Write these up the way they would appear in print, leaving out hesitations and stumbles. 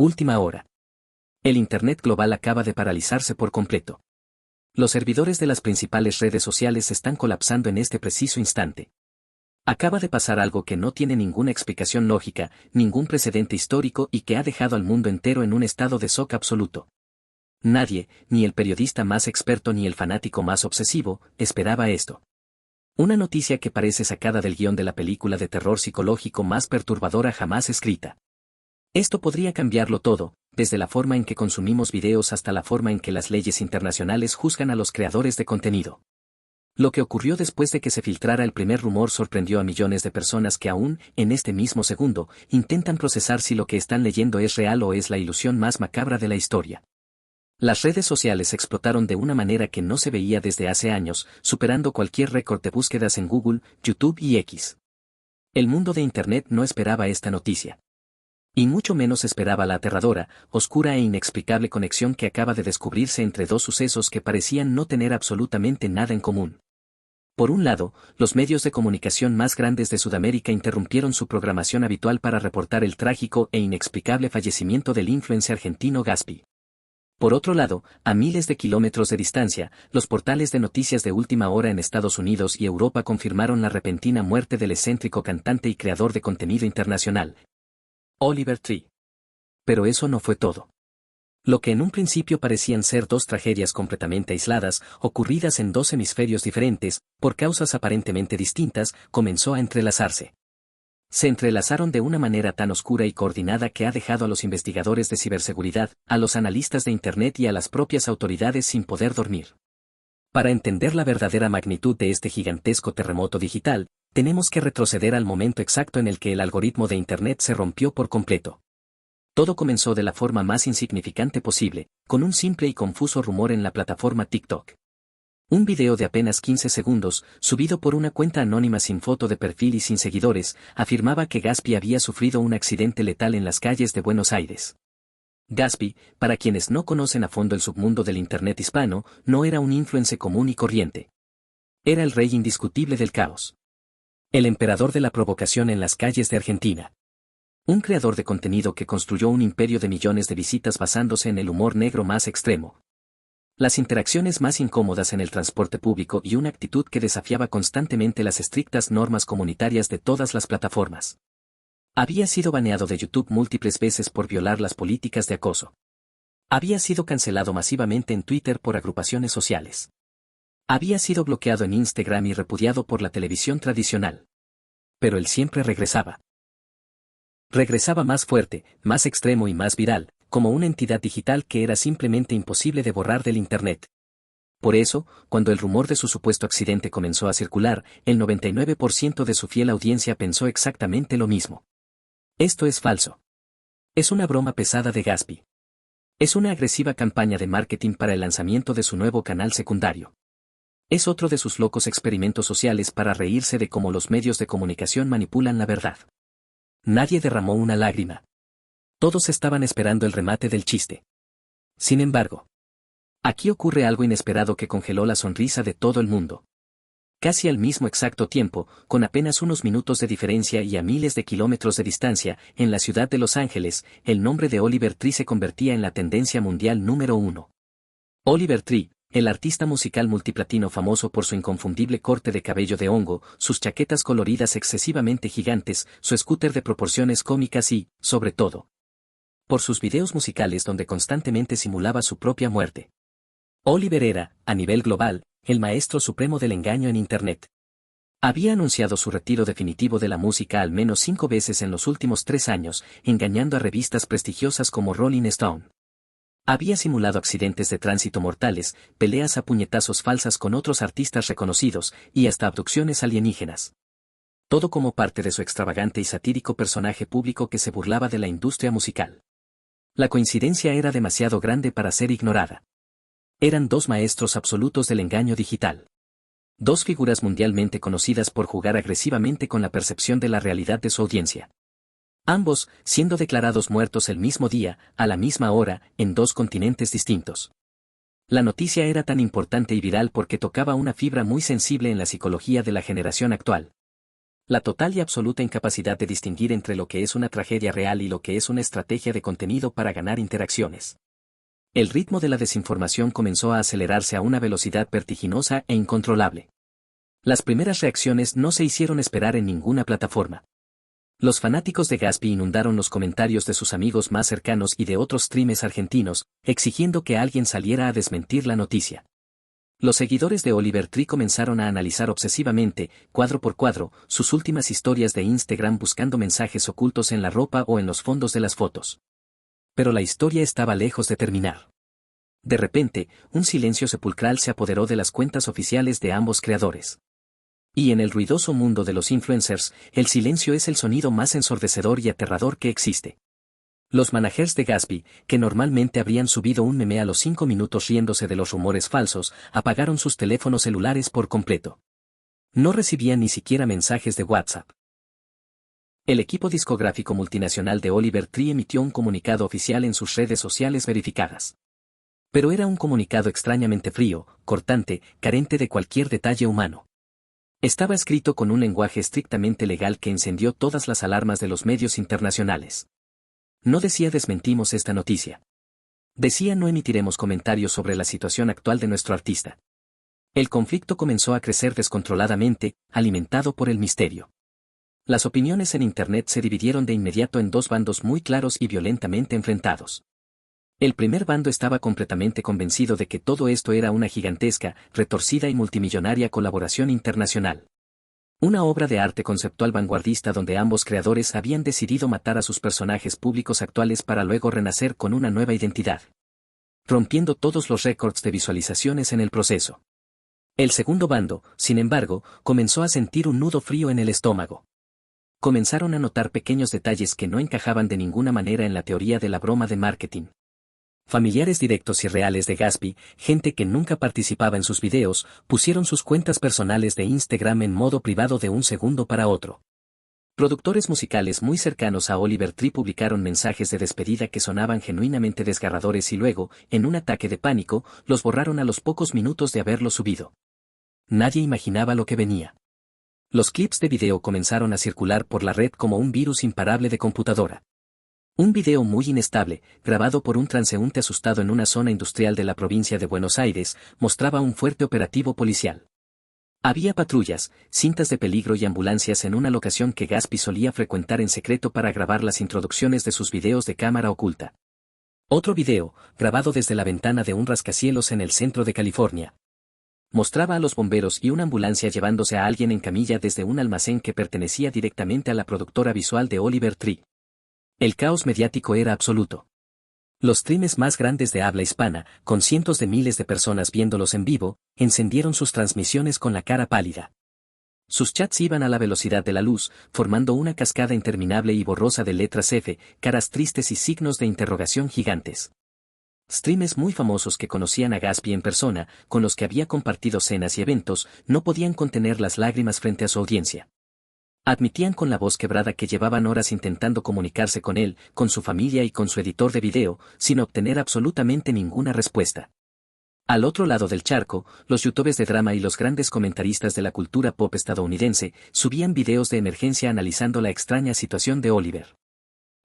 Última hora. El Internet global acaba de paralizarse por completo. Los servidores de las principales redes sociales están colapsando en este preciso instante. Acaba de pasar algo que no tiene ninguna explicación lógica, ningún precedente histórico y que ha dejado al mundo entero en un estado de shock absoluto. Nadie, ni el periodista más experto ni el fanático más obsesivo, esperaba esto. Una noticia que parece sacada del guión de la película de terror psicológico más perturbadora jamás escrita. Esto podría cambiarlo todo, desde la forma en que consumimos videos hasta la forma en que las leyes internacionales juzgan a los creadores de contenido. Lo que ocurrió después de que se filtrara el primer rumor sorprendió a millones de personas que aún, en este mismo segundo, intentan procesar si lo que están leyendo es real o es la ilusión más macabra de la historia. Las redes sociales explotaron de una manera que no se veía desde hace años, superando cualquier récord de búsquedas en Google, YouTube y X. El mundo de Internet no esperaba esta noticia. Y mucho menos esperaba la aterradora, oscura e inexplicable conexión que acaba de descubrirse entre dos sucesos que parecían no tener absolutamente nada en común. Por un lado, los medios de comunicación más grandes de Sudamérica interrumpieron su programación habitual para reportar el trágico e inexplicable fallecimiento del influencer argentino Gaspi. Por otro lado, a miles de kilómetros de distancia, los portales de noticias de última hora en Estados Unidos y Europa confirmaron la repentina muerte del excéntrico cantante y creador de contenido internacional, Oliver Tree. Pero eso no fue todo. Lo que en un principio parecían ser dos tragedias completamente aisladas, ocurridas en dos hemisferios diferentes, por causas aparentemente distintas, comenzó a entrelazarse. Se entrelazaron de una manera tan oscura y coordinada que ha dejado a los investigadores de ciberseguridad, a los analistas de Internet y a las propias autoridades sin poder dormir. Para entender la verdadera magnitud de este gigantesco terremoto digital, tenemos que retroceder al momento exacto en el que el algoritmo de Internet se rompió por completo. Todo comenzó de la forma más insignificante posible, con un simple y confuso rumor en la plataforma TikTok. Un video de apenas 15 segundos, subido por una cuenta anónima sin foto de perfil y sin seguidores, afirmaba que Gaspi había sufrido un accidente letal en las calles de Buenos Aires. Gaspi, para quienes no conocen a fondo el submundo del Internet hispano, no era un influencer común y corriente. Era el rey indiscutible del caos. El emperador de la provocación en las calles de Argentina. Un creador de contenido que construyó un imperio de millones de visitas basándose en el humor negro más extremo. Las interacciones más incómodas en el transporte público y una actitud que desafiaba constantemente las estrictas normas comunitarias de todas las plataformas. Había sido baneado de YouTube múltiples veces por violar las políticas de acoso. Había sido cancelado masivamente en Twitter por agrupaciones sociales. Había sido bloqueado en Instagram y repudiado por la televisión tradicional. Pero él siempre regresaba. Regresaba más fuerte, más extremo y más viral, como una entidad digital que era simplemente imposible de borrar del Internet. Por eso, cuando el rumor de su supuesto accidente comenzó a circular, el 99% de su fiel audiencia pensó exactamente lo mismo. Esto es falso. Es una broma pesada de Gaspi. Es una agresiva campaña de marketing para el lanzamiento de su nuevo canal secundario. Es otro de sus locos experimentos sociales para reírse de cómo los medios de comunicación manipulan la verdad. Nadie derramó una lágrima. Todos estaban esperando el remate del chiste. Sin embargo, aquí ocurre algo inesperado que congeló la sonrisa de todo el mundo. Casi al mismo exacto tiempo, con apenas unos minutos de diferencia y a miles de kilómetros de distancia, en la ciudad de Los Ángeles, el nombre de Oliver Tree se convertía en la tendencia mundial número 1. Oliver Tree, el artista musical multiplatino famoso por su inconfundible corte de cabello de hongo, sus chaquetas coloridas excesivamente gigantes, su scooter de proporciones cómicas y, sobre todo, por sus videos musicales donde constantemente simulaba su propia muerte. Oliver era, a nivel global, el maestro supremo del engaño en Internet. Había anunciado su retiro definitivo de la música al menos 5 veces en los últimos 3 años, engañando a revistas prestigiosas como Rolling Stone. Había simulado accidentes de tránsito mortales, peleas a puñetazos falsas con otros artistas reconocidos, y hasta abducciones alienígenas. Todo como parte de su extravagante y satírico personaje público que se burlaba de la industria musical. La coincidencia era demasiado grande para ser ignorada. Eran dos maestros absolutos del engaño digital. Dos figuras mundialmente conocidas por jugar agresivamente con la percepción de la realidad de su audiencia. Ambos, siendo declarados muertos el mismo día, a la misma hora, en 2 continentes distintos. La noticia era tan importante y viral porque tocaba una fibra muy sensible en la psicología de la generación actual. La total y absoluta incapacidad de distinguir entre lo que es una tragedia real y lo que es una estrategia de contenido para ganar interacciones. El ritmo de la desinformación comenzó a acelerarse a una velocidad vertiginosa e incontrolable. Las primeras reacciones no se hicieron esperar en ninguna plataforma. Los fanáticos de Gatsby inundaron los comentarios de sus amigos más cercanos y de otros streamers argentinos, exigiendo que alguien saliera a desmentir la noticia. Los seguidores de Oliver Tree comenzaron a analizar obsesivamente, cuadro por cuadro, sus últimas historias de Instagram buscando mensajes ocultos en la ropa o en los fondos de las fotos. Pero la historia estaba lejos de terminar. De repente, un silencio sepulcral se apoderó de las cuentas oficiales de ambos creadores. Y en el ruidoso mundo de los influencers, el silencio es el sonido más ensordecedor y aterrador que existe. Los managers de Gatsby, que normalmente habrían subido un meme a los 5 minutos riéndose de los rumores falsos, apagaron sus teléfonos celulares por completo. No recibían ni siquiera mensajes de WhatsApp. El equipo discográfico multinacional de Oliver Tree emitió un comunicado oficial en sus redes sociales verificadas. Pero era un comunicado extrañamente frío, cortante, carente de cualquier detalle humano. Estaba escrito con un lenguaje estrictamente legal que encendió todas las alarmas de los medios internacionales. No decía desmentimos esta noticia. Decía no emitiremos comentarios sobre la situación actual de nuestro artista. El conflicto comenzó a crecer descontroladamente, alimentado por el misterio. Las opiniones en Internet se dividieron de inmediato en dos bandos muy claros y violentamente enfrentados. El primer bando estaba completamente convencido de que todo esto era una gigantesca, retorcida y multimillonaria colaboración internacional. Una obra de arte conceptual vanguardista donde ambos creadores habían decidido matar a sus personajes públicos actuales para luego renacer con una nueva identidad, rompiendo todos los récords de visualizaciones en el proceso. El segundo bando, sin embargo, comenzó a sentir un nudo frío en el estómago. Comenzaron a notar pequeños detalles que no encajaban de ninguna manera en la teoría de la broma de marketing. Familiares directos y reales de Gatsby, gente que nunca participaba en sus videos, pusieron sus cuentas personales de Instagram en modo privado de un segundo para otro. Productores musicales muy cercanos a Oliver Tree publicaron mensajes de despedida que sonaban genuinamente desgarradores y luego, en un ataque de pánico, los borraron a los pocos minutos de haberlo subido. Nadie imaginaba lo que venía. Los clips de video comenzaron a circular por la red como un virus imparable de computadora. Un video muy inestable, grabado por un transeúnte asustado en una zona industrial de la provincia de Buenos Aires, mostraba un fuerte operativo policial. Había patrullas, cintas de peligro y ambulancias en una locación que Gatsby solía frecuentar en secreto para grabar las introducciones de sus videos de cámara oculta. Otro video, grabado desde la ventana de un rascacielos en el centro de California, mostraba a los bomberos y una ambulancia llevándose a alguien en camilla desde un almacén que pertenecía directamente a la productora visual de Oliver Tree. El caos mediático era absoluto. Los streams más grandes de habla hispana, con cientos de miles de personas viéndolos en vivo, encendieron sus transmisiones con la cara pálida. Sus chats iban a la velocidad de la luz, formando una cascada interminable y borrosa de letras F, caras tristes y signos de interrogación gigantes. Streamers muy famosos que conocían a Gatsby en persona, con los que había compartido cenas y eventos, no podían contener las lágrimas frente a su audiencia. Admitían con la voz quebrada que llevaban horas intentando comunicarse con él, con su familia y con su editor de video, sin obtener absolutamente ninguna respuesta. Al otro lado del charco, los youtubers de drama y los grandes comentaristas de la cultura pop estadounidense subían videos de emergencia analizando la extraña situación de Oliver.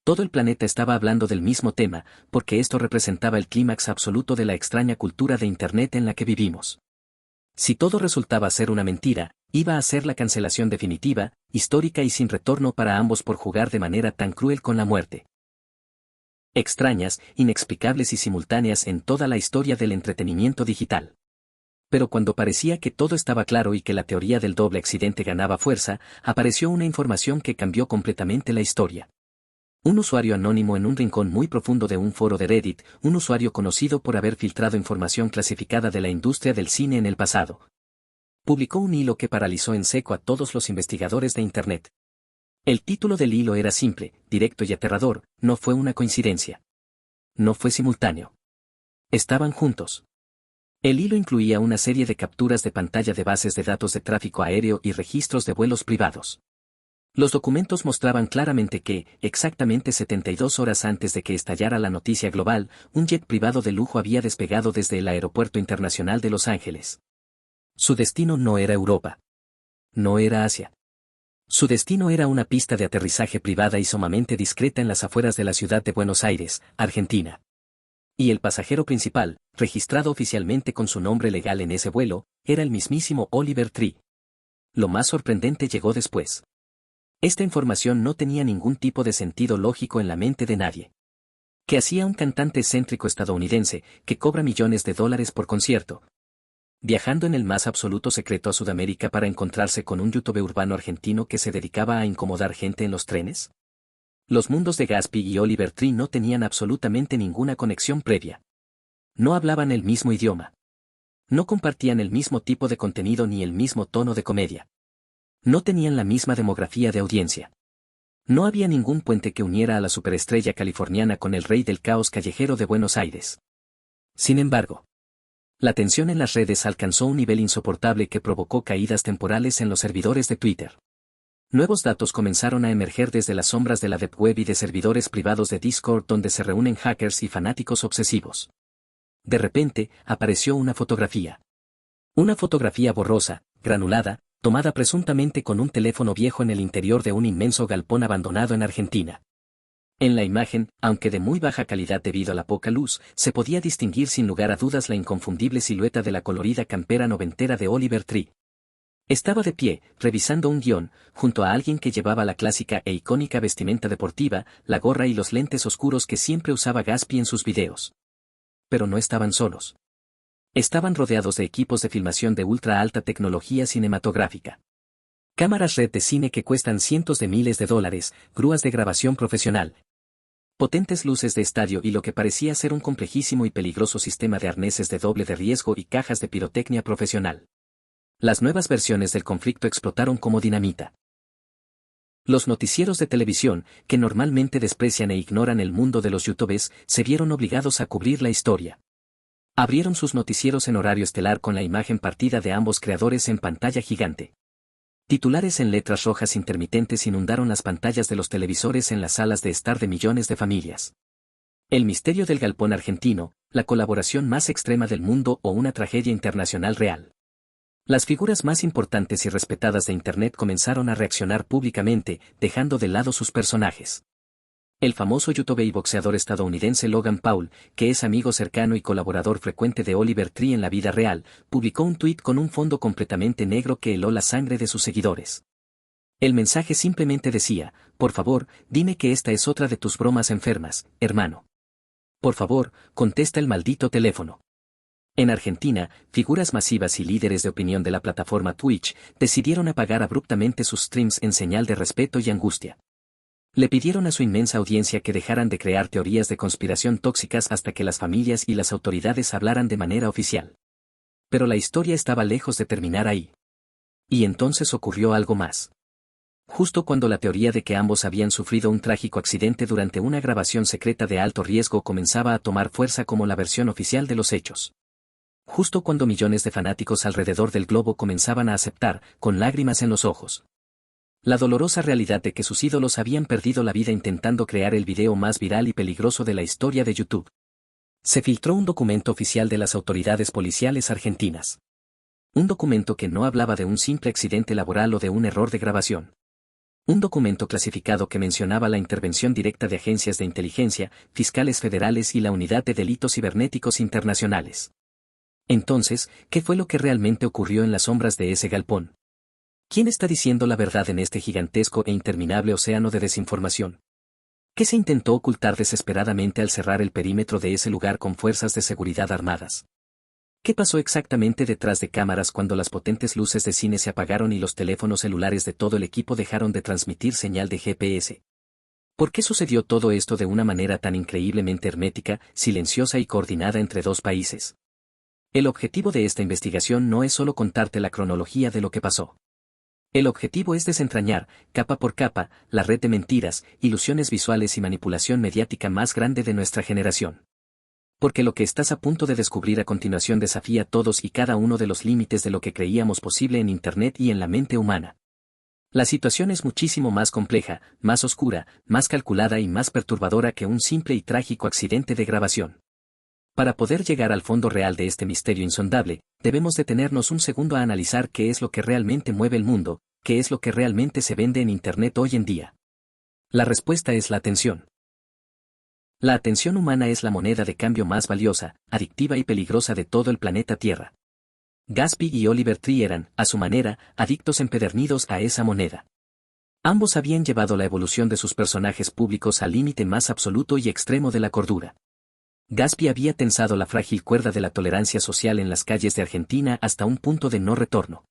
Todo el planeta estaba hablando del mismo tema, porque esto representaba el clímax absoluto de la extraña cultura de Internet en la que vivimos. Si todo resultaba ser una mentira, iba a ser la cancelación definitiva, histórica y sin retorno para ambos por jugar de manera tan cruel con la muerte. Extrañas, inexplicables y simultáneas en toda la historia del entretenimiento digital. Pero cuando parecía que todo estaba claro y que la teoría del doble accidente ganaba fuerza, apareció una información que cambió completamente la historia. Un usuario anónimo en un rincón muy profundo de un foro de Reddit, un usuario conocido por haber filtrado información clasificada de la industria del cine en el pasado, publicó un hilo que paralizó en seco a todos los investigadores de Internet. El título del hilo era simple, directo y aterrador: no fue una coincidencia. No fue simultáneo. Estaban juntos. El hilo incluía una serie de capturas de pantalla de bases de datos de tráfico aéreo y registros de vuelos privados. Los documentos mostraban claramente que, exactamente 72 horas antes de que estallara la noticia global, un jet privado de lujo había despegado desde el Aeropuerto Internacional de Los Ángeles. Su destino no era Europa. No era Asia. Su destino era una pista de aterrizaje privada y sumamente discreta en las afueras de la ciudad de Buenos Aires, Argentina. Y el pasajero principal, registrado oficialmente con su nombre legal en ese vuelo, era el mismísimo Oliver Tree. Lo más sorprendente llegó después. Esta información no tenía ningún tipo de sentido lógico en la mente de nadie. ¿Qué hacía un cantante excéntrico estadounidense que cobra millones de dólares por concierto, viajando en el más absoluto secreto a Sudamérica para encontrarse con un youtuber urbano argentino que se dedicaba a incomodar gente en los trenes? Los mundos de Gatsby y Oliver Tree no tenían absolutamente ninguna conexión previa. No hablaban el mismo idioma. No compartían el mismo tipo de contenido ni el mismo tono de comedia. No tenían la misma demografía de audiencia. No había ningún puente que uniera a la superestrella californiana con el rey del caos callejero de Buenos Aires. Sin embargo, la tensión en las redes alcanzó un nivel insoportable que provocó caídas temporales en los servidores de Twitter. Nuevos datos comenzaron a emerger desde las sombras de la Deep Web y de servidores privados de Discord donde se reúnen hackers y fanáticos obsesivos. De repente, apareció una fotografía. Una fotografía borrosa, granulada, tomada presuntamente con un teléfono viejo en el interior de un inmenso galpón abandonado en Argentina. En la imagen, aunque de muy baja calidad debido a la poca luz, se podía distinguir sin lugar a dudas la inconfundible silueta de la colorida campera noventera de Oliver Tree. Estaba de pie, revisando un guión, junto a alguien que llevaba la clásica e icónica vestimenta deportiva, la gorra y los lentes oscuros que siempre usaba Gatsby en sus videos. Pero no estaban solos. Estaban rodeados de equipos de filmación de ultra alta tecnología cinematográfica. Cámaras red de cine que cuestan cientos de miles de dólares, grúas de grabación profesional, potentes luces de estadio y lo que parecía ser un complejísimo y peligroso sistema de arneses de doble de riesgo y cajas de pirotecnia profesional. Las nuevas versiones del conflicto explotaron como dinamita. Los noticieros de televisión, que normalmente desprecian e ignoran el mundo de los youtubers, se vieron obligados a cubrir la historia. Abrieron sus noticieros en horario estelar con la imagen partida de ambos creadores en pantalla gigante. Titulares en letras rojas intermitentes inundaron las pantallas de los televisores en las salas de estar de millones de familias. El misterio del galpón argentino, la colaboración más extrema del mundo o una tragedia internacional real. Las figuras más importantes y respetadas de Internet comenzaron a reaccionar públicamente, dejando de lado sus personajes. El famoso youtuber y boxeador estadounidense Logan Paul, que es amigo cercano y colaborador frecuente de Oliver Tree en la vida real, publicó un tuit con un fondo completamente negro que heló la sangre de sus seguidores. El mensaje simplemente decía: por favor, dime que esta es otra de tus bromas enfermas, hermano. Por favor, contesta el maldito teléfono. En Argentina, figuras masivas y líderes de opinión de la plataforma Twitch decidieron apagar abruptamente sus streams en señal de respeto y angustia. Le pidieron a su inmensa audiencia que dejaran de crear teorías de conspiración tóxicas hasta que las familias y las autoridades hablaran de manera oficial. Pero la historia estaba lejos de terminar ahí. Y entonces ocurrió algo más. Justo cuando la teoría de que ambos habían sufrido un trágico accidente durante una grabación secreta de alto riesgo comenzaba a tomar fuerza como la versión oficial de los hechos. Justo cuando millones de fanáticos alrededor del globo comenzaban a aceptar, con lágrimas en los ojos, la dolorosa realidad de que sus ídolos habían perdido la vida intentando crear el video más viral y peligroso de la historia de YouTube. Se filtró un documento oficial de las autoridades policiales argentinas. Un documento que no hablaba de un simple accidente laboral o de un error de grabación. Un documento clasificado que mencionaba la intervención directa de agencias de inteligencia, fiscales federales y la Unidad de Delitos Cibernéticos Internacionales. Entonces, ¿qué fue lo que realmente ocurrió en las sombras de ese galpón? ¿Quién está diciendo la verdad en este gigantesco e interminable océano de desinformación? ¿Qué se intentó ocultar desesperadamente al cerrar el perímetro de ese lugar con fuerzas de seguridad armadas? ¿Qué pasó exactamente detrás de cámaras cuando las potentes luces de cine se apagaron y los teléfonos celulares de todo el equipo dejaron de transmitir señal de GPS? ¿Por qué sucedió todo esto de una manera tan increíblemente hermética, silenciosa y coordinada entre dos países? El objetivo de esta investigación no es solo contarte la cronología de lo que pasó. El objetivo es desentrañar, capa por capa, la red de mentiras, ilusiones visuales y manipulación mediática más grande de nuestra generación. Porque lo que estás a punto de descubrir a continuación desafía todos y cada uno de los límites de lo que creíamos posible en Internet y en la mente humana. La situación es muchísimo más compleja, más oscura, más calculada y más perturbadora que un simple y trágico accidente de grabación. Para poder llegar al fondo real de este misterio insondable, debemos detenernos un segundo a analizar qué es lo que realmente mueve el mundo, ¿qué es lo que realmente se vende en Internet hoy en día? La respuesta es la atención. La atención humana es la moneda de cambio más valiosa, adictiva y peligrosa de todo el planeta Tierra. Gatsby y Oliver Tree eran, a su manera, adictos empedernidos a esa moneda. Ambos habían llevado la evolución de sus personajes públicos al límite más absoluto y extremo de la cordura. Gatsby había tensado la frágil cuerda de la tolerancia social en las calles de Argentina hasta un punto de no retorno.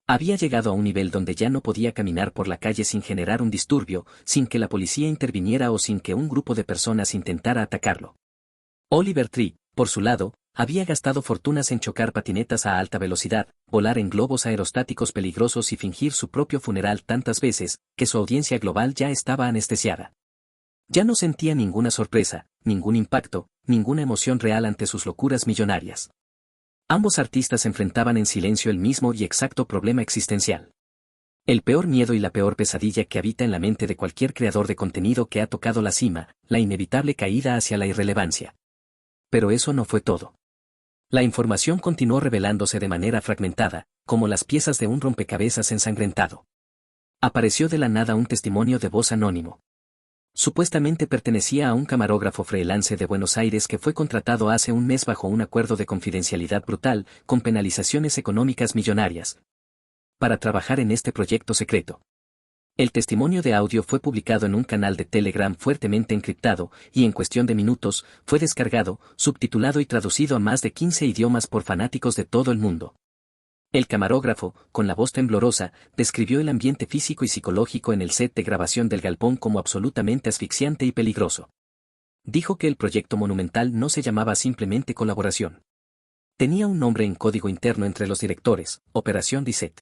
Había llegado a un nivel donde ya no podía caminar por la calle sin generar un disturbio, sin que la policía interviniera o sin que un grupo de personas intentara atacarlo. Oliver Tree, por su lado, había gastado fortunas en chocar patinetas a alta velocidad, volar en globos aerostáticos peligrosos y fingir su propio funeral tantas veces, que su audiencia global ya estaba anestesiada. Ya no sentía ninguna sorpresa, ningún impacto, ninguna emoción real ante sus locuras millonarias. Ambos artistas enfrentaban en silencio el mismo y exacto problema existencial. El peor miedo y la peor pesadilla que habita en la mente de cualquier creador de contenido que ha tocado la cima, la inevitable caída hacia la irrelevancia. Pero eso no fue todo. La información continuó revelándose de manera fragmentada, como las piezas de un rompecabezas ensangrentado. Apareció de la nada un testimonio de voz anónimo. Supuestamente pertenecía a un camarógrafo freelance de Buenos Aires que fue contratado hace un mes bajo un acuerdo de confidencialidad brutal, con penalizaciones económicas millonarias, para trabajar en este proyecto secreto. El testimonio de audio fue publicado en un canal de Telegram fuertemente encriptado, y en cuestión de minutos, fue descargado, subtitulado y traducido a más de 15 idiomas por fanáticos de todo el mundo. El camarógrafo, con la voz temblorosa, describió el ambiente físico y psicológico en el set de grabación del galpón como absolutamente asfixiante y peligroso. Dijo que el proyecto monumental no se llamaba simplemente colaboración. Tenía un nombre en código interno entre los directores, Operación Reset.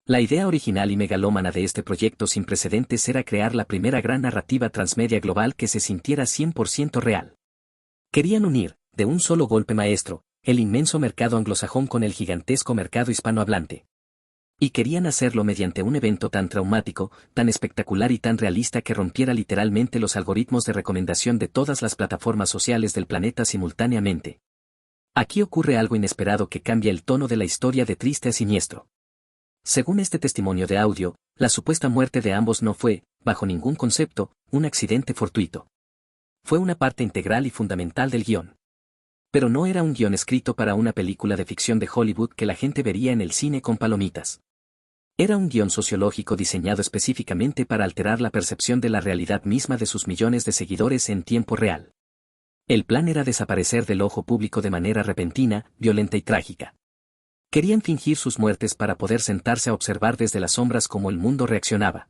La idea original y megalómana de este proyecto sin precedentes era crear la primera gran narrativa transmedia global que se sintiera 100% real. Querían unir, de un solo golpe maestro, el inmenso mercado anglosajón con el gigantesco mercado hispanohablante. Y querían hacerlo mediante un evento tan traumático, tan espectacular y tan realista que rompiera literalmente los algoritmos de recomendación de todas las plataformas sociales del planeta simultáneamente. Aquí ocurre algo inesperado que cambia el tono de la historia de triste a siniestro. Según este testimonio de audio, la supuesta muerte de ambos no fue, bajo ningún concepto, un accidente fortuito. Fue una parte integral y fundamental del guión. Pero no era un guión escrito para una película de ficción de Hollywood que la gente vería en el cine con palomitas. Era un guión sociológico diseñado específicamente para alterar la percepción de la realidad misma de sus millones de seguidores en tiempo real. El plan era desaparecer del ojo público de manera repentina, violenta y trágica. Querían fingir sus muertes para poder sentarse a observar desde las sombras cómo el mundo reaccionaba.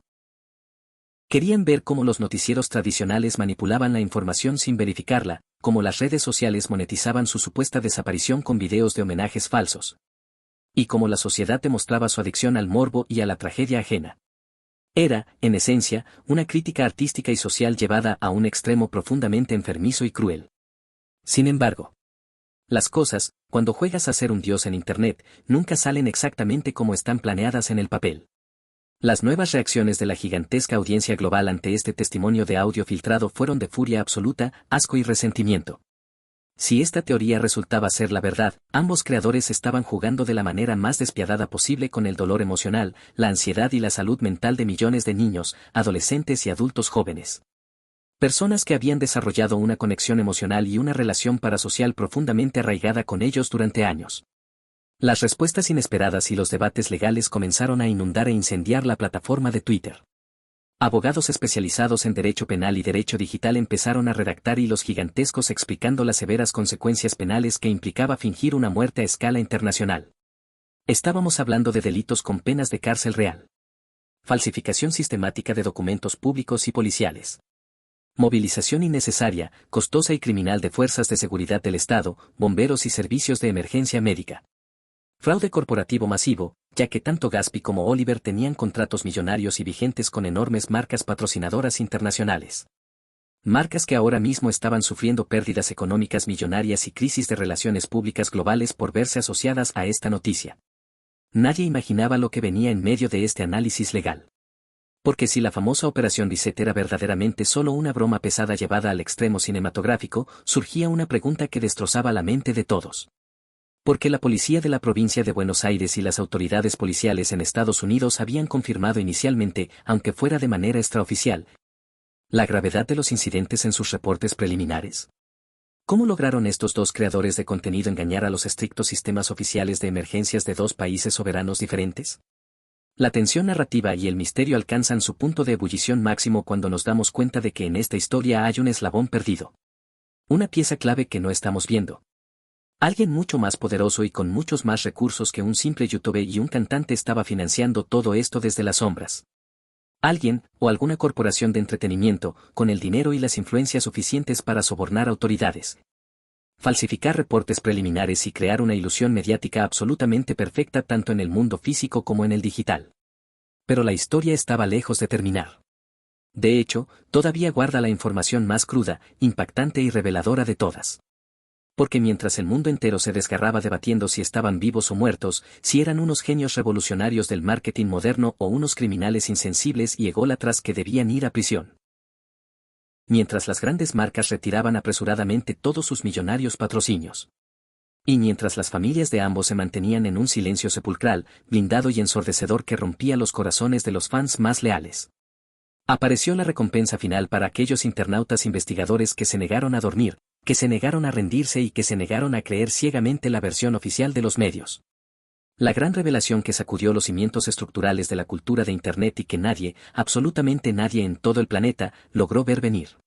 Querían ver cómo los noticieros tradicionales manipulaban la información sin verificarla, cómo las redes sociales monetizaban su supuesta desaparición con videos de homenajes falsos. Y cómo la sociedad demostraba su adicción al morbo y a la tragedia ajena. Era, en esencia, una crítica artística y social llevada a un extremo profundamente enfermizo y cruel. Sin embargo, las cosas, cuando juegas a ser un dios en Internet, nunca salen exactamente como están planeadas en el papel. Las nuevas reacciones de la gigantesca audiencia global ante este testimonio de audio filtrado fueron de furia absoluta, asco y resentimiento. Si esta teoría resultaba ser la verdad, ambos creadores estaban jugando de la manera más despiadada posible con el dolor emocional, la ansiedad y la salud mental de millones de niños, adolescentes y adultos jóvenes. Personas que habían desarrollado una conexión emocional y una relación parasocial profundamente arraigada con ellos durante años. Las respuestas inesperadas y los debates legales comenzaron a inundar e incendiar la plataforma de Twitter. Abogados especializados en derecho penal y derecho digital empezaron a redactar hilos gigantescos explicando las severas consecuencias penales que implicaba fingir una muerte a escala internacional. Estábamos hablando de delitos con penas de cárcel real. Falsificación sistemática de documentos públicos y policiales. Movilización innecesaria, costosa y criminal de fuerzas de seguridad del Estado, bomberos y servicios de emergencia médica. Fraude corporativo masivo, ya que tanto Gatsby como Oliver tenían contratos millonarios y vigentes con enormes marcas patrocinadoras internacionales. Marcas que ahora mismo estaban sufriendo pérdidas económicas millonarias y crisis de relaciones públicas globales por verse asociadas a esta noticia. Nadie imaginaba lo que venía en medio de este análisis legal. Porque si la famosa Operación Reset era verdaderamente solo una broma pesada llevada al extremo cinematográfico, surgía una pregunta que destrozaba la mente de todos. Porque la policía de la provincia de Buenos Aires y las autoridades policiales en Estados Unidos habían confirmado inicialmente, aunque fuera de manera extraoficial, la gravedad de los incidentes en sus reportes preliminares. ¿Cómo lograron estos dos creadores de contenido engañar a los estrictos sistemas oficiales de emergencias de dos países soberanos diferentes? La tensión narrativa y el misterio alcanzan su punto de ebullición máximo cuando nos damos cuenta de que en esta historia hay un eslabón perdido. Una pieza clave que no estamos viendo. Alguien mucho más poderoso y con muchos más recursos que un simple youtuber y un cantante estaba financiando todo esto desde las sombras. Alguien, o alguna corporación de entretenimiento, con el dinero y las influencias suficientes para sobornar autoridades. Falsificar reportes preliminares y crear una ilusión mediática absolutamente perfecta tanto en el mundo físico como en el digital. Pero la historia estaba lejos de terminar. De hecho, todavía guarda la información más cruda, impactante y reveladora de todas. Porque mientras el mundo entero se desgarraba debatiendo si estaban vivos o muertos, si eran unos genios revolucionarios del marketing moderno o unos criminales insensibles y ególatras que debían ir a prisión. Mientras las grandes marcas retiraban apresuradamente todos sus millonarios patrocinios. Y mientras las familias de ambos se mantenían en un silencio sepulcral, blindado y ensordecedor que rompía los corazones de los fans más leales. Apareció la recompensa final para aquellos internautas investigadores que se negaron a dormir, que se negaron a rendirse y que se negaron a creer ciegamente la versión oficial de los medios. La gran revelación que sacudió los cimientos estructurales de la cultura de Internet y que nadie, absolutamente nadie en todo el planeta, logró ver venir.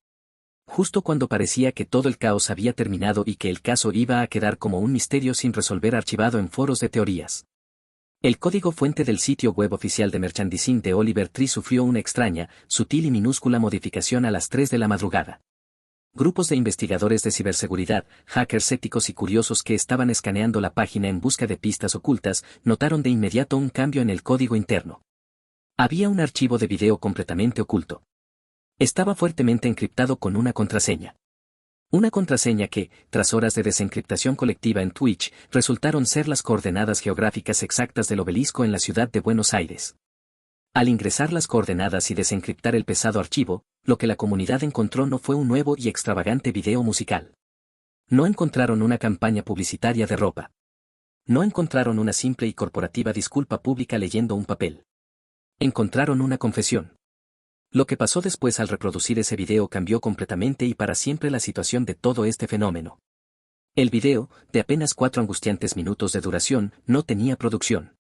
Justo cuando parecía que todo el caos había terminado y que el caso iba a quedar como un misterio sin resolver archivado en foros de teorías. El código fuente del sitio web oficial de merchandising de Oliver Tree sufrió una extraña, sutil y minúscula modificación a las 3 de la madrugada. Grupos de investigadores de ciberseguridad, hackers éticos y curiosos que estaban escaneando la página en busca de pistas ocultas, notaron de inmediato un cambio en el código interno. Había un archivo de video completamente oculto. Estaba fuertemente encriptado con una contraseña. Una contraseña que, tras horas de desencriptación colectiva en Twitch, resultaron ser las coordenadas geográficas exactas del obelisco en la ciudad de Buenos Aires. Al ingresar las coordenadas y desencriptar el pesado archivo, lo que la comunidad encontró no fue un nuevo y extravagante video musical. No encontraron una campaña publicitaria de ropa. No encontraron una simple y corporativa disculpa pública leyendo un papel. Encontraron una confesión. Lo que pasó después al reproducir ese video cambió completamente y para siempre la situación de todo este fenómeno. El video, de apenas 4 angustiantes minutos de duración, no tenía producción.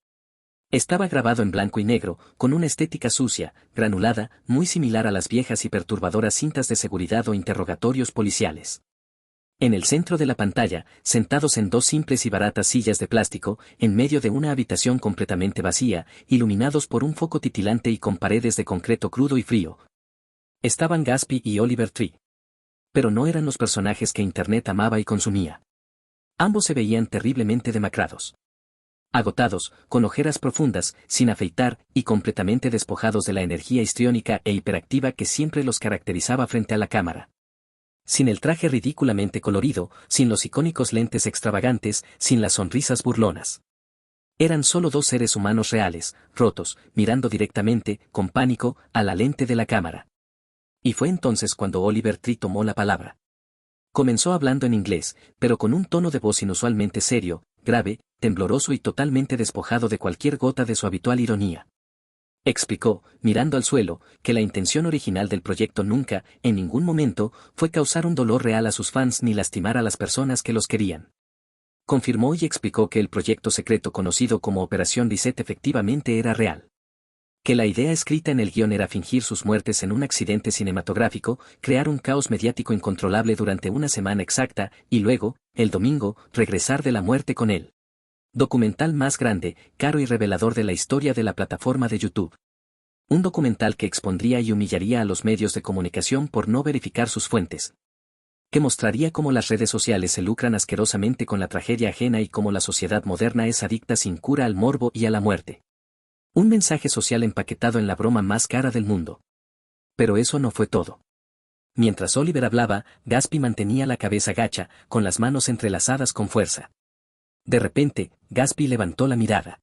Estaba grabado en blanco y negro, con una estética sucia, granulada, muy similar a las viejas y perturbadoras cintas de seguridad o interrogatorios policiales. En el centro de la pantalla, sentados en 2 simples y baratas sillas de plástico, en medio de una habitación completamente vacía, iluminados por un foco titilante y con paredes de concreto crudo y frío, estaban Gatsby y Oliver Tree. Pero no eran los personajes que Internet amaba y consumía. Ambos se veían terriblemente demacrados. Agotados, con ojeras profundas, sin afeitar, y completamente despojados de la energía histriónica e hiperactiva que siempre los caracterizaba frente a la cámara. Sin el traje ridículamente colorido, sin los icónicos lentes extravagantes, sin las sonrisas burlonas. Eran solo 2 seres humanos reales, rotos, mirando directamente, con pánico, a la lente de la cámara. Y fue entonces cuando Oliver Tree tomó la palabra. Comenzó hablando en inglés, pero con un tono de voz inusualmente serio, grave, tembloroso y totalmente despojado de cualquier gota de su habitual ironía. Explicó, mirando al suelo, que la intención original del proyecto nunca, en ningún momento, fue causar un dolor real a sus fans ni lastimar a las personas que los querían. Confirmó y explicó que el proyecto secreto conocido como Operación Reset efectivamente era real. Que la idea escrita en el guión era fingir sus muertes en un accidente cinematográfico, crear un caos mediático incontrolable durante una semana exacta, y luego, el domingo, regresar de la muerte con él. Documental más grande, caro y revelador de la historia de la plataforma de YouTube. Un documental que expondría y humillaría a los medios de comunicación por no verificar sus fuentes. Que mostraría cómo las redes sociales se lucran asquerosamente con la tragedia ajena y cómo la sociedad moderna es adicta sin cura al morbo y a la muerte. Un mensaje social empaquetado en la broma más cara del mundo. Pero eso no fue todo. Mientras Oliver hablaba, Gatsby mantenía la cabeza gacha, con las manos entrelazadas con fuerza. De repente, Gatsby levantó la mirada.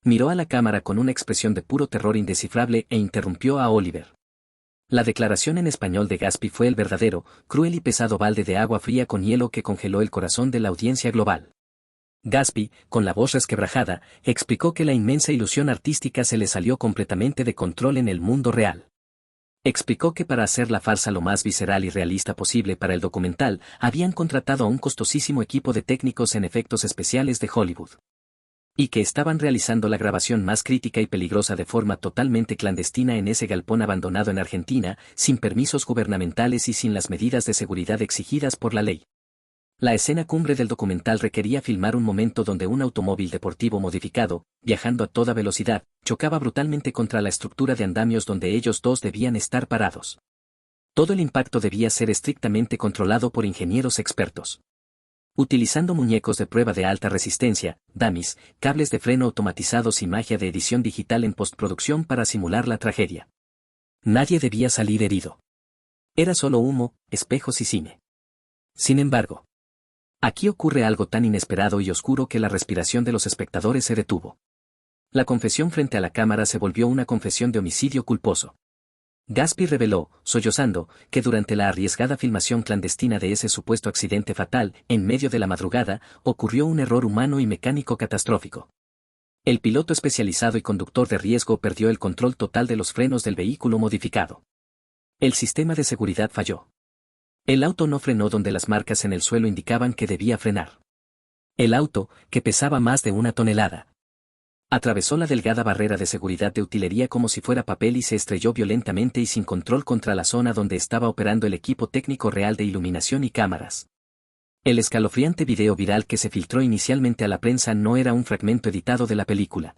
Miró a la cámara con una expresión de puro terror indescifrable e interrumpió a Oliver. La declaración en español de Gatsby fue el verdadero, cruel y pesado balde de agua fría con hielo que congeló el corazón de la audiencia global. Gatsby, con la voz resquebrajada, explicó que la inmensa ilusión artística se le salió completamente de control en el mundo real. Explicó que para hacer la farsa lo más visceral y realista posible para el documental, habían contratado a un costosísimo equipo de técnicos en efectos especiales de Hollywood. Y que estaban realizando la grabación más crítica y peligrosa de forma totalmente clandestina en ese galpón abandonado en Argentina, sin permisos gubernamentales y sin las medidas de seguridad exigidas por la ley. La escena cumbre del documental requería filmar un momento donde un automóvil deportivo modificado, viajando a toda velocidad, chocaba brutalmente contra la estructura de andamios donde ellos dos debían estar parados. Todo el impacto debía ser estrictamente controlado por ingenieros expertos. Utilizando muñecos de prueba de alta resistencia, dummies, cables de freno automatizados y magia de edición digital en postproducción para simular la tragedia. Nadie debía salir herido. Era solo humo, espejos y cine. Sin embargo, aquí ocurre algo tan inesperado y oscuro que la respiración de los espectadores se detuvo. La confesión frente a la cámara se volvió una confesión de homicidio culposo. Gatsby reveló, sollozando, que durante la arriesgada filmación clandestina de ese supuesto accidente fatal, en medio de la madrugada, ocurrió un error humano y mecánico catastrófico. El piloto especializado y conductor de riesgo perdió el control total de los frenos del vehículo modificado. El sistema de seguridad falló. El auto no frenó donde las marcas en el suelo indicaban que debía frenar. El auto, que pesaba más de 1 tonelada, atravesó la delgada barrera de seguridad de utilería como si fuera papel y se estrelló violentamente y sin control contra la zona donde estaba operando el equipo técnico real de iluminación y cámaras. El escalofriante video viral que se filtró inicialmente a la prensa no era un fragmento editado de la película.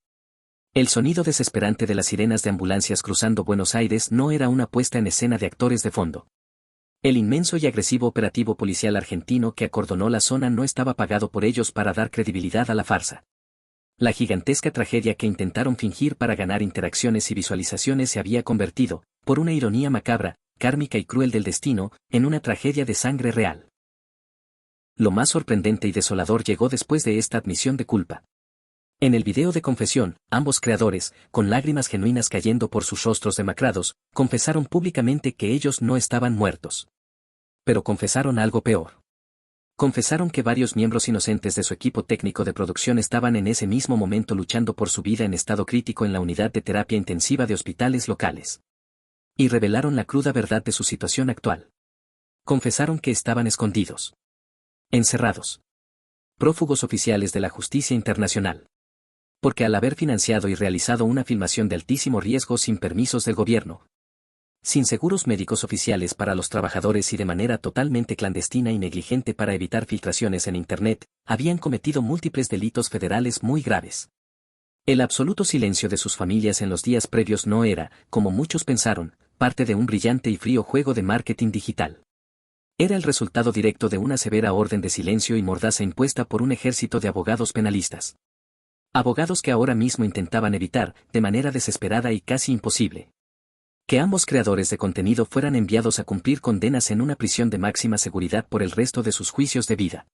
El sonido desesperante de las sirenas de ambulancias cruzando Buenos Aires no era una puesta en escena de actores de fondo. El inmenso y agresivo operativo policial argentino que acordonó la zona no estaba pagado por ellos para dar credibilidad a la farsa. La gigantesca tragedia que intentaron fingir para ganar interacciones y visualizaciones se había convertido, por una ironía macabra, kármica y cruel del destino, en una tragedia de sangre real. Lo más sorprendente y desolador llegó después de esta admisión de culpa. En el video de confesión, ambos creadores, con lágrimas genuinas cayendo por sus rostros demacrados, confesaron públicamente que ellos no estaban muertos. Pero confesaron algo peor. Confesaron que varios miembros inocentes de su equipo técnico de producción estaban en ese mismo momento luchando por su vida en estado crítico en la unidad de terapia intensiva de hospitales locales. Y revelaron la cruda verdad de su situación actual. Confesaron que estaban escondidos. Encerrados. Prófugos oficiales de la justicia internacional. Porque al haber financiado y realizado una filmación de altísimo riesgo sin permisos del gobierno, sin seguros médicos oficiales para los trabajadores y de manera totalmente clandestina y negligente para evitar filtraciones en Internet, habían cometido múltiples delitos federales muy graves. El absoluto silencio de sus familias en los días previos no era, como muchos pensaron, parte de un brillante y frío juego de marketing digital. Era el resultado directo de una severa orden de silencio y mordaza impuesta por un ejército de abogados penalistas. Abogados que ahora mismo intentaban evitar, de manera desesperada y casi imposible, que ambos creadores de contenido fueran enviados a cumplir condenas en una prisión de máxima seguridad por el resto de sus juicios de vida.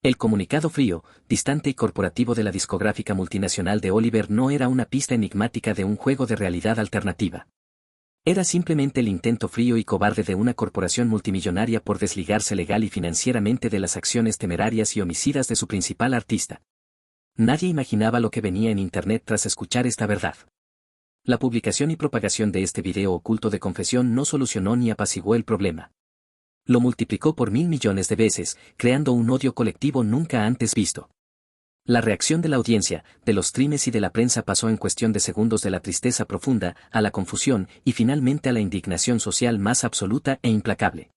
El comunicado frío, distante y corporativo de la discográfica multinacional de Oliver no era una pista enigmática de un juego de realidad alternativa. Era simplemente el intento frío y cobarde de una corporación multimillonaria por desligarse legal y financieramente de las acciones temerarias y homicidas de su principal artista. Nadie imaginaba lo que venía en Internet tras escuchar esta verdad. La publicación y propagación de este video oculto de confesión no solucionó ni apaciguó el problema. Lo multiplicó por 1.000 millones de veces, creando un odio colectivo nunca antes visto. La reacción de la audiencia, de los streamers y de la prensa pasó en cuestión de segundos de la tristeza profunda, a la confusión y finalmente a la indignación social más absoluta e implacable.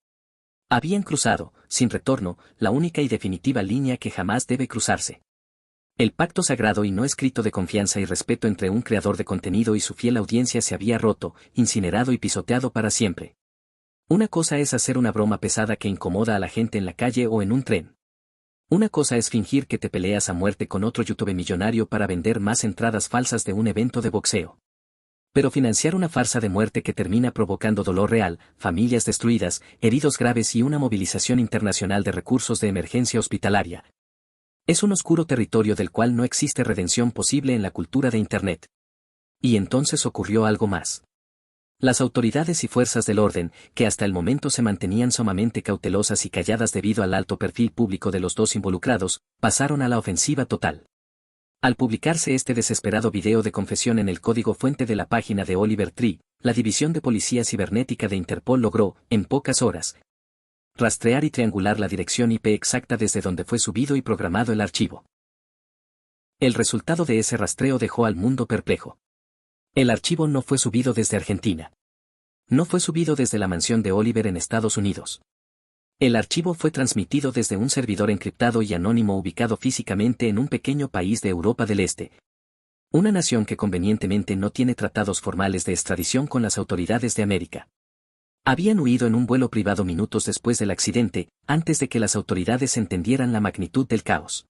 Habían cruzado, sin retorno, la única y definitiva línea que jamás debe cruzarse. El pacto sagrado y no escrito de confianza y respeto entre un creador de contenido y su fiel audiencia se había roto, incinerado y pisoteado para siempre. Una cosa es hacer una broma pesada que incomoda a la gente en la calle o en un tren. Una cosa es fingir que te peleas a muerte con otro youtuber millonario para vender más entradas falsas de un evento de boxeo. Pero financiar una farsa de muerte que termina provocando dolor real, familias destruidas, heridos graves y una movilización internacional de recursos de emergencia hospitalaria, es un oscuro territorio del cual no existe redención posible en la cultura de Internet. Y entonces ocurrió algo más. Las autoridades y fuerzas del orden, que hasta el momento se mantenían sumamente cautelosas y calladas debido al alto perfil público de los dos involucrados, pasaron a la ofensiva total. Al publicarse este desesperado video de confesión en el código fuente de la página de Oliver Tree, la División de Policía Cibernética de Interpol logró, en pocas horas, rastrear y triangular la dirección IP exacta desde donde fue subido y programado el archivo. El resultado de ese rastreo dejó al mundo perplejo. El archivo no fue subido desde Argentina. No fue subido desde la mansión de Oliver en Estados Unidos. El archivo fue transmitido desde un servidor encriptado y anónimo ubicado físicamente en un pequeño país de Europa del Este. Una nación que convenientemente no tiene tratados formales de extradición con las autoridades de América. Habían huido en un vuelo privado minutos después del accidente, antes de que las autoridades entendieran la magnitud del caos.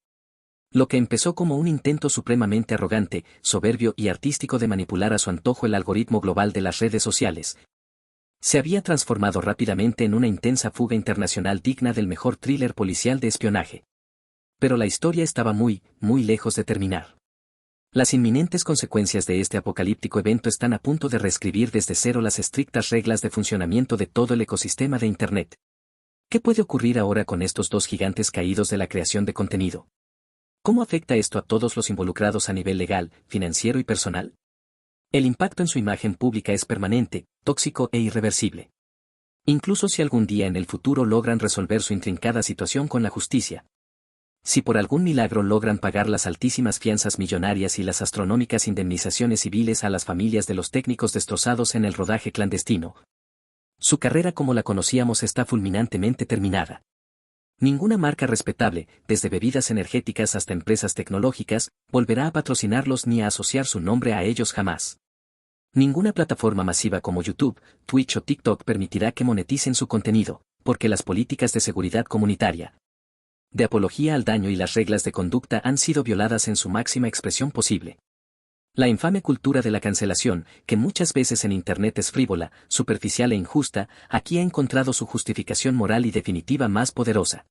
Lo que empezó como un intento supremamente arrogante, soberbio y artístico de manipular a su antojo el algoritmo global de las redes sociales, se había transformado rápidamente en una intensa fuga internacional digna del mejor thriller policial de espionaje. Pero la historia estaba muy, muy lejos de terminar. Las inminentes consecuencias de este apocalíptico evento están a punto de reescribir desde cero las estrictas reglas de funcionamiento de todo el ecosistema de Internet. ¿Qué puede ocurrir ahora con estos dos gigantes caídos de la creación de contenido? ¿Cómo afecta esto a todos los involucrados a nivel legal, financiero y personal? El impacto en su imagen pública es permanente, tóxico e irreversible. Incluso si algún día en el futuro logran resolver su intrincada situación con la justicia. Si por algún milagro logran pagar las altísimas fianzas millonarias y las astronómicas indemnizaciones civiles a las familias de los técnicos destrozados en el rodaje clandestino, su carrera como la conocíamos está fulminantemente terminada. Ninguna marca respetable, desde bebidas energéticas hasta empresas tecnológicas, volverá a patrocinarlos ni a asociar su nombre a ellos jamás. Ninguna plataforma masiva como YouTube, Twitch o TikTok permitirá que moneticen su contenido, porque las políticas de seguridad comunitaria, de apología al daño y las reglas de conducta han sido violadas en su máxima expresión posible. La infame cultura de la cancelación, que muchas veces en Internet es frívola, superficial e injusta, aquí ha encontrado su justificación moral y definitiva más poderosa.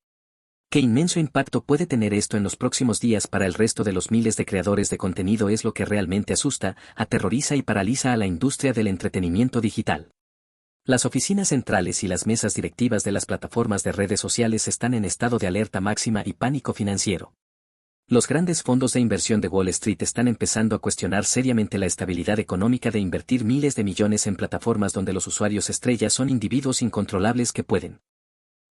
¿Qué inmenso impacto puede tener esto en los próximos días para el resto de los miles de creadores de contenido? Es lo que realmente asusta, aterroriza y paraliza a la industria del entretenimiento digital. Las oficinas centrales y las mesas directivas de las plataformas de redes sociales están en estado de alerta máxima y pánico financiero. Los grandes fondos de inversión de Wall Street están empezando a cuestionar seriamente la estabilidad económica de invertir miles de millones en plataformas donde los usuarios estrellas son individuos incontrolables que pueden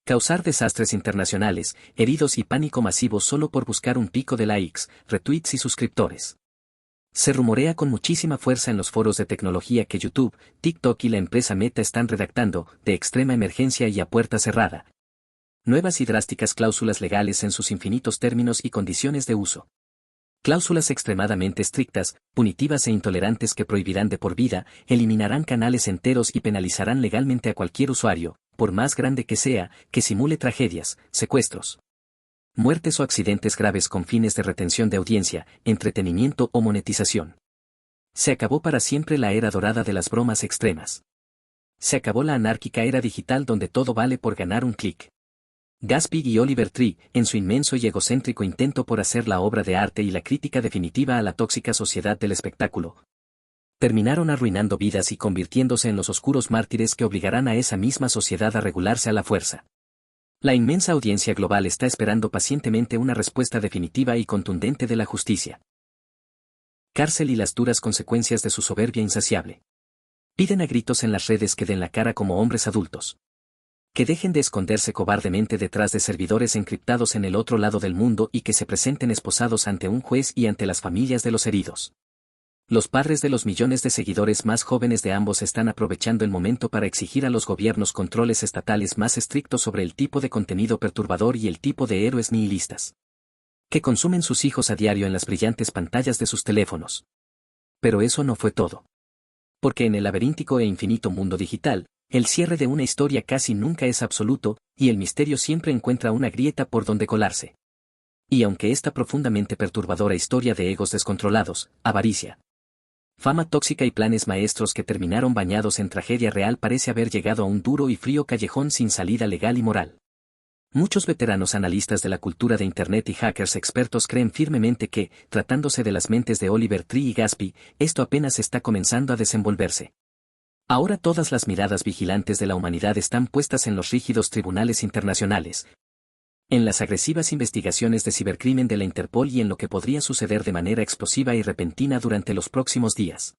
causar desastres internacionales, heridos y pánico masivo solo por buscar un pico de likes, retweets y suscriptores. Se rumorea con muchísima fuerza en los foros de tecnología que YouTube, TikTok y la empresa Meta están redactando, de extrema emergencia y a puerta cerrada, nuevas y drásticas cláusulas legales en sus infinitos términos y condiciones de uso. Cláusulas extremadamente estrictas, punitivas e intolerantes que prohibirán de por vida, eliminarán canales enteros y penalizarán legalmente a cualquier usuario, por más grande que sea, que simule tragedias, secuestros, muertes o accidentes graves con fines de retención de audiencia, entretenimiento o monetización. Se acabó para siempre la era dorada de las bromas extremas. Se acabó la anárquica era digital donde todo vale por ganar un clic. Gatsby y Oliver Tree, en su inmenso y egocéntrico intento por hacer la obra de arte y la crítica definitiva a la tóxica sociedad del espectáculo, terminaron arruinando vidas y convirtiéndose en los oscuros mártires que obligarán a esa misma sociedad a regularse a la fuerza. La inmensa audiencia global está esperando pacientemente una respuesta definitiva y contundente de la justicia. Cárcel y las duras consecuencias de su soberbia insaciable. Piden a gritos en las redes que den la cara como hombres adultos. Que dejen de esconderse cobardemente detrás de servidores encriptados en el otro lado del mundo y que se presenten esposados ante un juez y ante las familias de los heridos. Los padres de los millones de seguidores más jóvenes de ambos están aprovechando el momento para exigir a los gobiernos controles estatales más estrictos sobre el tipo de contenido perturbador y el tipo de héroes nihilistas que consumen sus hijos a diario en las brillantes pantallas de sus teléfonos. Pero eso no fue todo. Porque en el laberíntico e infinito mundo digital, el cierre de una historia casi nunca es absoluto, y el misterio siempre encuentra una grieta por donde colarse. Y aunque esta profundamente perturbadora historia de egos descontrolados, avaricia, fama tóxica y planes maestros que terminaron bañados en tragedia real parece haber llegado a un duro y frío callejón sin salida legal y moral. Muchos veteranos analistas de la cultura de Internet y hackers expertos creen firmemente que, tratándose de las mentes de Oliver Tree y Gatsby, esto apenas está comenzando a desenvolverse. Ahora todas las miradas vigilantes de la humanidad están puestas en los rígidos tribunales internacionales, en las agresivas investigaciones de cibercrimen de la Interpol y en lo que podría suceder de manera explosiva y repentina durante los próximos días.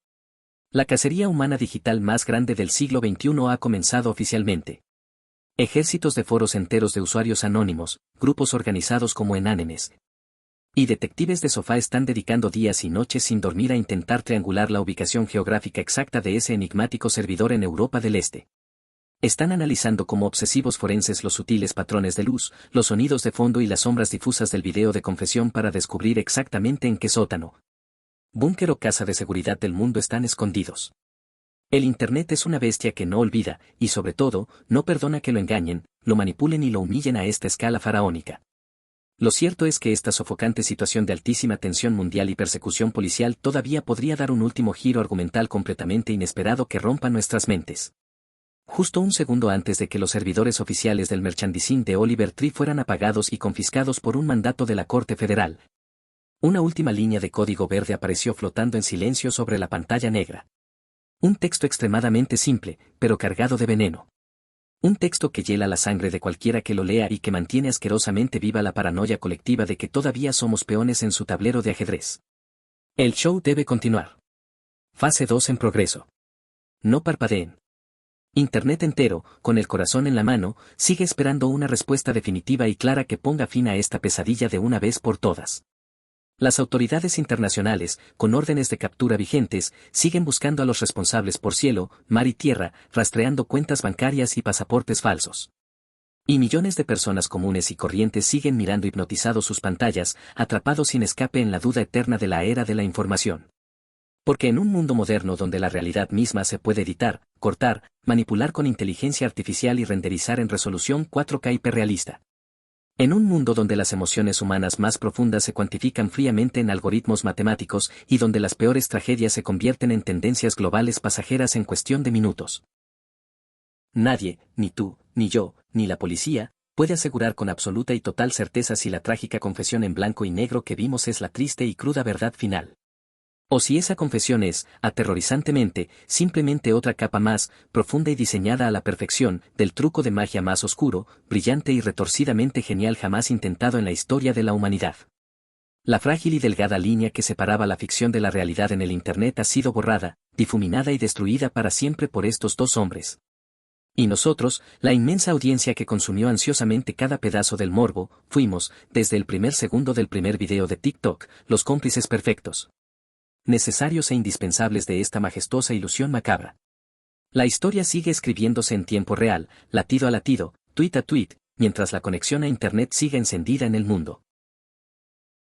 La cacería humana digital más grande del siglo XXI ha comenzado oficialmente. Ejércitos de foros enteros de usuarios anónimos, grupos organizados como enánimes y detectives de sofá están dedicando días y noches sin dormir a intentar triangular la ubicación geográfica exacta de ese enigmático servidor en Europa del Este. Están analizando como obsesivos forenses los sutiles patrones de luz, los sonidos de fondo y las sombras difusas del video de confesión para descubrir exactamente en qué sótano, búnker o casa de seguridad del mundo están escondidos. El Internet es una bestia que no olvida, y sobre todo, no perdona que lo engañen, lo manipulen y lo humillen a esta escala faraónica. Lo cierto es que esta sofocante situación de altísima tensión mundial y persecución policial todavía podría dar un último giro argumental completamente inesperado que rompa nuestras mentes. Justo un segundo antes de que los servidores oficiales del merchandising de Oliver Tree fueran apagados y confiscados por un mandato de la Corte Federal, una última línea de código verde apareció flotando en silencio sobre la pantalla negra. Un texto extremadamente simple, pero cargado de veneno. Un texto que hiela la sangre de cualquiera que lo lea y que mantiene asquerosamente viva la paranoia colectiva de que todavía somos peones en su tablero de ajedrez. El show debe continuar. Fase 2 en progreso. No parpadeen. Internet entero, con el corazón en la mano, sigue esperando una respuesta definitiva y clara que ponga fin a esta pesadilla de una vez por todas. Las autoridades internacionales, con órdenes de captura vigentes, siguen buscando a los responsables por cielo, mar y tierra, rastreando cuentas bancarias y pasaportes falsos. Y millones de personas comunes y corrientes siguen mirando hipnotizados sus pantallas, atrapados sin escape en la duda eterna de la era de la información. Porque en un mundo moderno donde la realidad misma se puede editar, cortar, manipular con inteligencia artificial y renderizar en resolución 4K hiperrealista. En un mundo donde las emociones humanas más profundas se cuantifican fríamente en algoritmos matemáticos y donde las peores tragedias se convierten en tendencias globales pasajeras en cuestión de minutos. Nadie, ni tú, ni yo, ni la policía, puede asegurar con absoluta y total certeza si la trágica confesión en blanco y negro que vimos es la triste y cruda verdad final. O si esa confesión es, aterrorizantemente, simplemente otra capa más, profunda y diseñada a la perfección, del truco de magia más oscuro, brillante y retorcidamente genial jamás intentado en la historia de la humanidad. La frágil y delgada línea que separaba la ficción de la realidad en el Internet ha sido borrada, difuminada y destruida para siempre por estos dos hombres. Y nosotros, la inmensa audiencia que consumió ansiosamente cada pedazo del morbo, fuimos, desde el primer segundo del primer video de TikTok, los cómplices perfectos, necesarios e indispensables de esta majestuosa ilusión macabra. La historia sigue escribiéndose en tiempo real, latido a latido, tuit a tuit, mientras la conexión a Internet sigue encendida en el mundo.